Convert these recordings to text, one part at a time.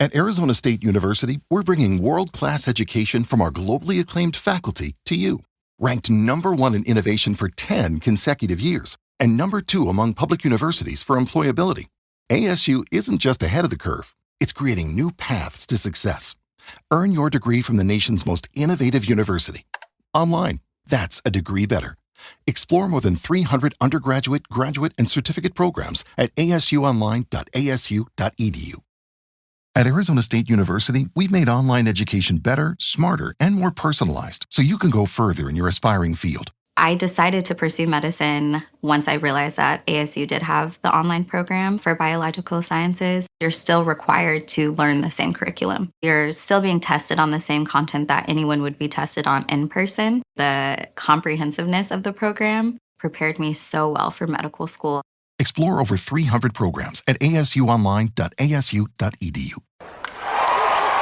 At Arizona State University, we're bringing world-class education from our globally acclaimed faculty to you. Ranked #1 in innovation for 10 consecutive years and #2 among public universities for employability, ASU isn't just ahead of the curve, it's creating new paths to success. Earn your degree from the nation's most innovative university. Online, that's a degree better. Explore more than 300 undergraduate, graduate, and certificate programs at asuonline.asu.edu. At Arizona State University, we've made online education better, smarter, and more personalized so you can go further in your aspiring field. I decided to pursue medicine once I realized that ASU did have the online program for biological sciences. You're still required to learn the same curriculum. You're still being tested on the same content that anyone would be tested on in person. The comprehensiveness of the program prepared me so well for medical school. Explore over 300 programs at asuonline.asu.edu.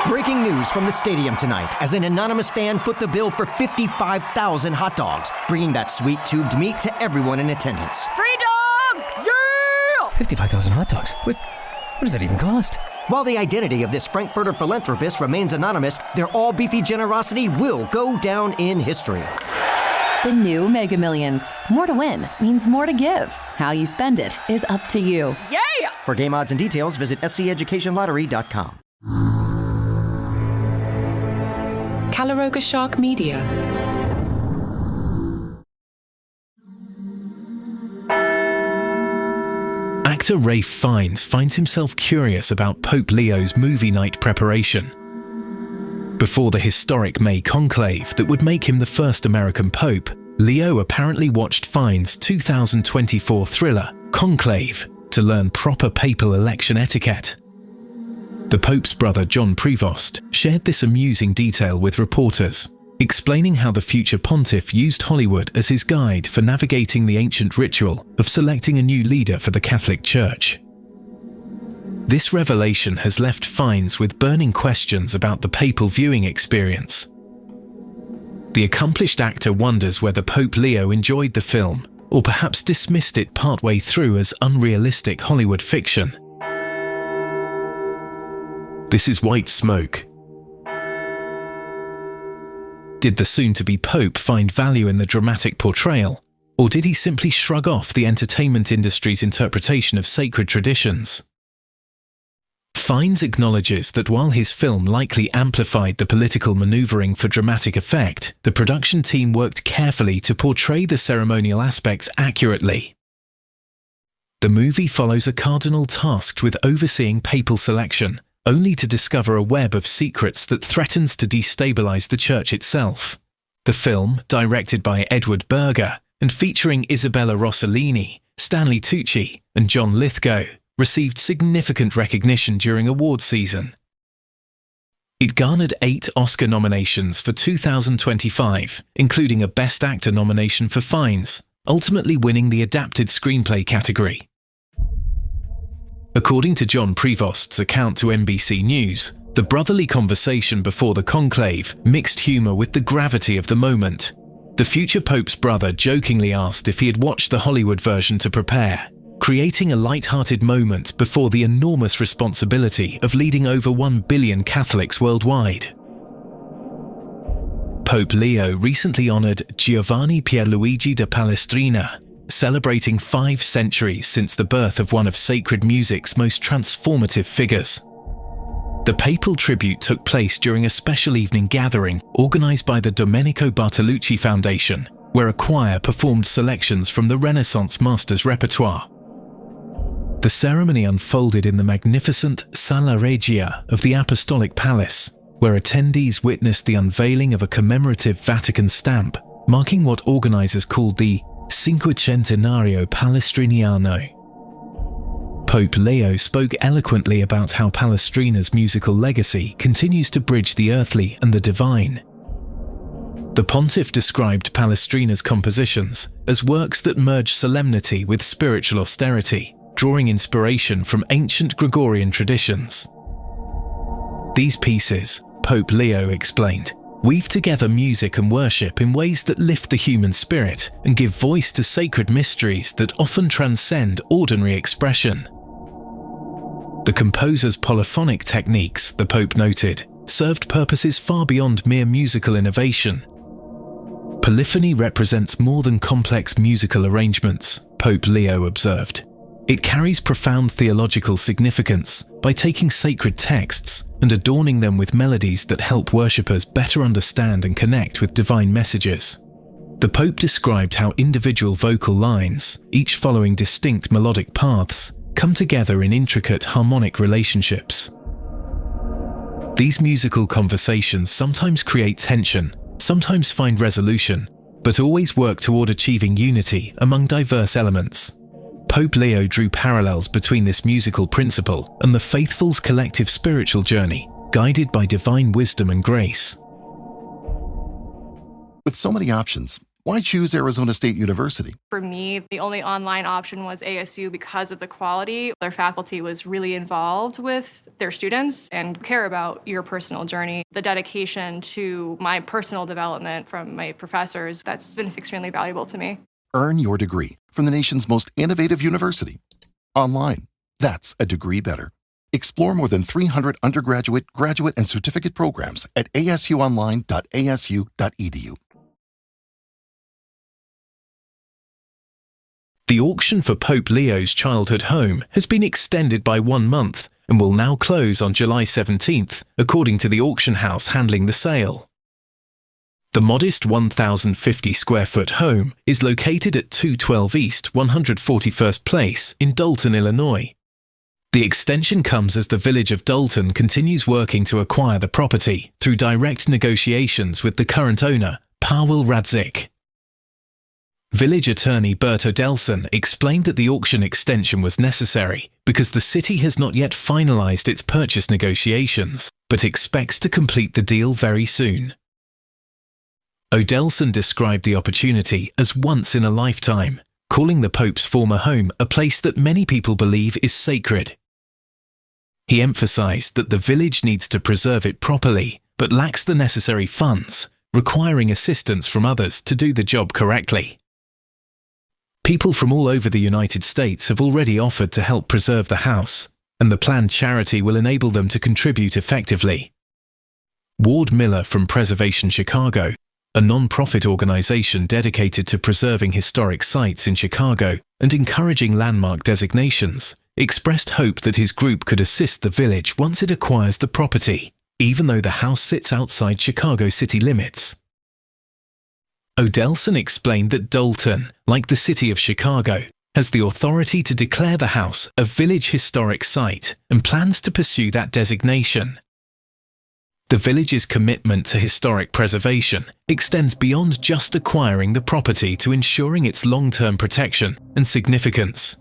Breaking news from the stadium tonight as an anonymous fan foot the bill for 55,000 hot dogs, bringing that sweet tubed meat to everyone in attendance. Free dogs! Yeah! 55,000 hot dogs? What does that even cost? While the identity of this Frankfurter philanthropist remains anonymous, their all-beefy generosity will go down in history. The new Mega Millions. More to win means more to give. How you spend it is up to you. Yeah! For game odds and details, visit sceducationlottery.com. Calaroga Shark Media. Actor Ralph Fiennes finds himself curious about Pope Leo's movie night preparation. Before the historic May conclave that would make him the first American pope, Leo apparently watched Fiennes' 2024 thriller, Conclave, to learn proper papal election etiquette. The Pope's brother John Prevost shared this amusing detail with reporters, explaining how the future pontiff used Hollywood as his guide for navigating the ancient ritual of selecting a new leader for the Catholic Church. This revelation has left Fiennes with burning questions about the papal viewing experience. The accomplished actor wonders whether Pope Leo enjoyed the film, or perhaps dismissed it partway through as unrealistic Hollywood fiction. This is White Smoke. Did the soon-to-be Pope find value in the dramatic portrayal, or did he simply shrug off the entertainment industry's interpretation of sacred traditions? Fiennes acknowledges that while his film likely amplified the political maneuvering for dramatic effect, the production team worked carefully to portray the ceremonial aspects accurately. The movie follows a cardinal tasked with overseeing papal selection, only to discover a web of secrets that threatens to destabilize the church itself. The film, directed by Edward Berger and featuring Isabella Rossellini, Stanley Tucci, and John Lithgow, received significant recognition during awards season. It garnered 8 Oscar nominations for 2025, including a Best Actor nomination for Fiennes, ultimately winning the Adapted Screenplay category. According to John Prevost's account to NBC News, the brotherly conversation before the conclave mixed humour with the gravity of the moment. The future Pope's brother jokingly asked if he had watched the Hollywood version to prepare, creating a light-hearted moment before the enormous responsibility of leading over 1 billion Catholics worldwide. Pope Leo recently honoured Giovanni Pierluigi da Palestrina, celebrating 5 centuries since the birth of one of sacred music's most transformative figures. The papal tribute took place during a special evening gathering organised by the Domenico Bartolucci Foundation, where a choir performed selections from the Renaissance Masters' repertoire. The ceremony unfolded in the magnificent Sala Regia of the Apostolic Palace, where attendees witnessed the unveiling of a commemorative Vatican stamp, marking what organisers called the Cinquecentenario Palestriniano. Pope Leo spoke eloquently about how Palestrina's musical legacy continues to bridge the earthly and the divine. The pontiff described Palestrina's compositions as works that merge solemnity with spiritual austerity, drawing inspiration from ancient Gregorian traditions. These pieces, Pope Leo explained, weave together music and worship in ways that lift the human spirit and give voice to sacred mysteries that often transcend ordinary expression. The composer's polyphonic techniques, the Pope noted, served purposes far beyond mere musical innovation. Polyphony represents more than complex musical arrangements, Pope Leo observed. It carries profound theological significance by taking sacred texts and adorning them with melodies that help worshippers better understand and connect with divine messages. The Pope described how individual vocal lines, each following distinct melodic paths, come together in intricate harmonic relationships. These musical conversations sometimes create tension, sometimes find resolution, but always work toward achieving unity among diverse elements. Pope Leo drew parallels between this musical principle and the faithful's collective spiritual journey, guided by divine wisdom and grace. With so many options, why choose Arizona State University? For me, the only online option was ASU because of the quality. Their faculty was really involved with their students and care about your personal journey. The dedication to my personal development from my professors, that's been extremely valuable to me. Earn your degree from the nation's most innovative university. Online. That's a degree better. Explore more than 300 undergraduate, graduate, and certificate programs at asuonline.asu.edu. The auction for Pope Leo's childhood home has been extended by 1 month and will now close on July 17th, according to the auction house handling the sale. The modest 1,050 square foot home is located at 212 East 141st Place in Dolton, Illinois. The extension comes as the village of Dolton continues working to acquire the property through direct negotiations with the current owner, Paweł Radzik. Village attorney Bert Odelson explained that the auction extension was necessary because the city has not yet finalized its purchase negotiations, but expects to complete the deal very soon. Odelson described the opportunity as once in a lifetime, calling the Pope's former home a place that many people believe is sacred. He emphasized that the village needs to preserve it properly, but lacks the necessary funds, requiring assistance from others to do the job correctly. People from all over the United States have already offered to help preserve the house, and the planned charity will enable them to contribute effectively. Ward Miller from Preservation Chicago, a non-profit organization dedicated to preserving historic sites in Chicago and encouraging landmark designations, expressed hope that his group could assist the village once it acquires the property, even though the house sits outside Chicago city limits. Odelson explained that Dolton, like the city of Chicago, has the authority to declare the house a village historic site and plans to pursue that designation. The village's commitment to historic preservation extends beyond just acquiring the property to ensuring its long-term protection and significance.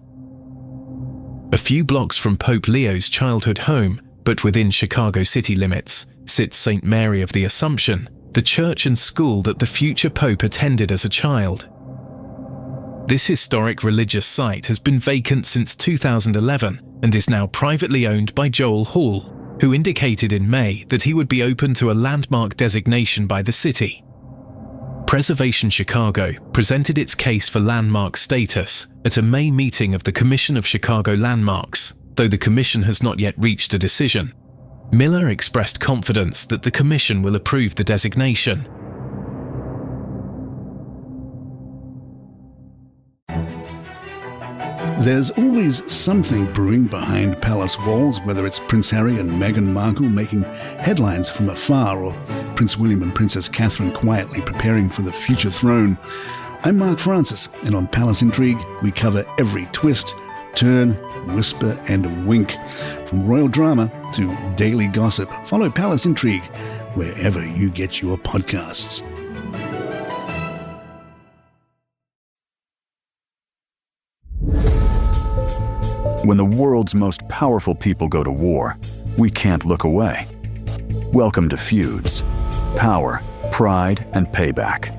A few blocks from Pope Leo's childhood home, but within Chicago city limits, sits St. Mary of the Assumption, the church and school that the future Pope attended as a child. This historic religious site has been vacant since 2011 and is now privately owned by Joel Hall, who indicated in May that he would be open to a landmark designation by the city. Preservation Chicago presented its case for landmark status at a May meeting of the Commission of Chicago Landmarks, though the commission has not yet reached a decision. Miller expressed confidence that the commission will approve the designation. There's always something brewing behind palace walls, whether it's Prince Harry and Meghan Markle making headlines from afar, or Prince William and Princess Catherine quietly preparing for the future throne. I'm Mark Francis, and on Palace Intrigue, we cover every twist, turn, whisper, and wink. From royal drama to daily gossip, follow Palace Intrigue wherever you get your podcasts. When the world's most powerful people go to war, we can't look away. Welcome to Feuds, Power, Pride, and Payback,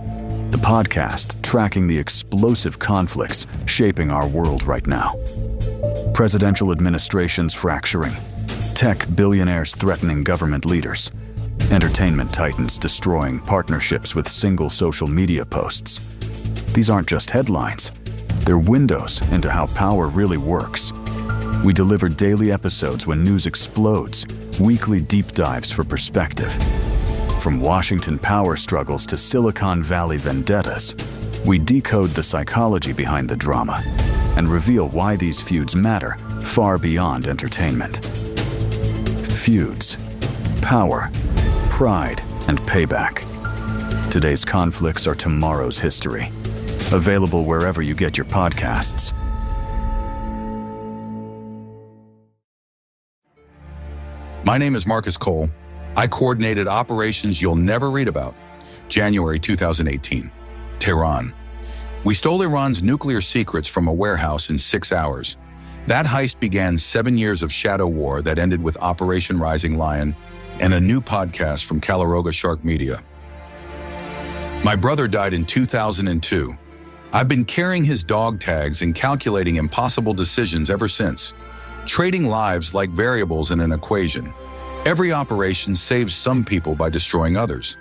the podcast tracking the explosive conflicts shaping our world right now. Presidential administrations fracturing, tech billionaires threatening government leaders, entertainment titans destroying partnerships with single social media posts. These aren't just headlines. They're windows into how power really works. We deliver daily episodes when news explodes, weekly deep dives for perspective. From Washington power struggles to Silicon Valley vendettas, we decode the psychology behind the drama and reveal why these feuds matter far beyond entertainment. Feuds, power, pride, and payback. Today's conflicts are tomorrow's history. Available wherever you get your podcasts. My name is Marcus Cole. I coordinated operations you'll never read about. January 2018, Tehran. We stole Iran's nuclear secrets from a warehouse in 6 hours. That heist began 7 years of shadow war that ended with Operation Rising Lion and a new podcast from Calaroga Shark Media. My brother died in 2002. I've been carrying his dog tags and calculating impossible decisions ever since, trading lives like variables in an equation. Every operation saves some people by destroying others.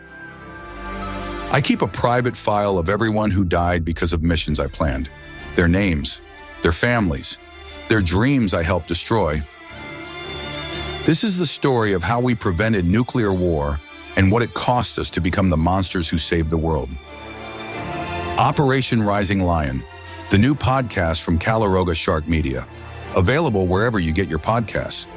I keep a private file of everyone who died because of missions I planned, their names, their families, their dreams I helped destroy. This is the story of how we prevented nuclear war and what it cost us to become the monsters who saved the world. Operation Rising Lion, the new podcast from Calaroga Shark Media, available wherever you get your podcasts.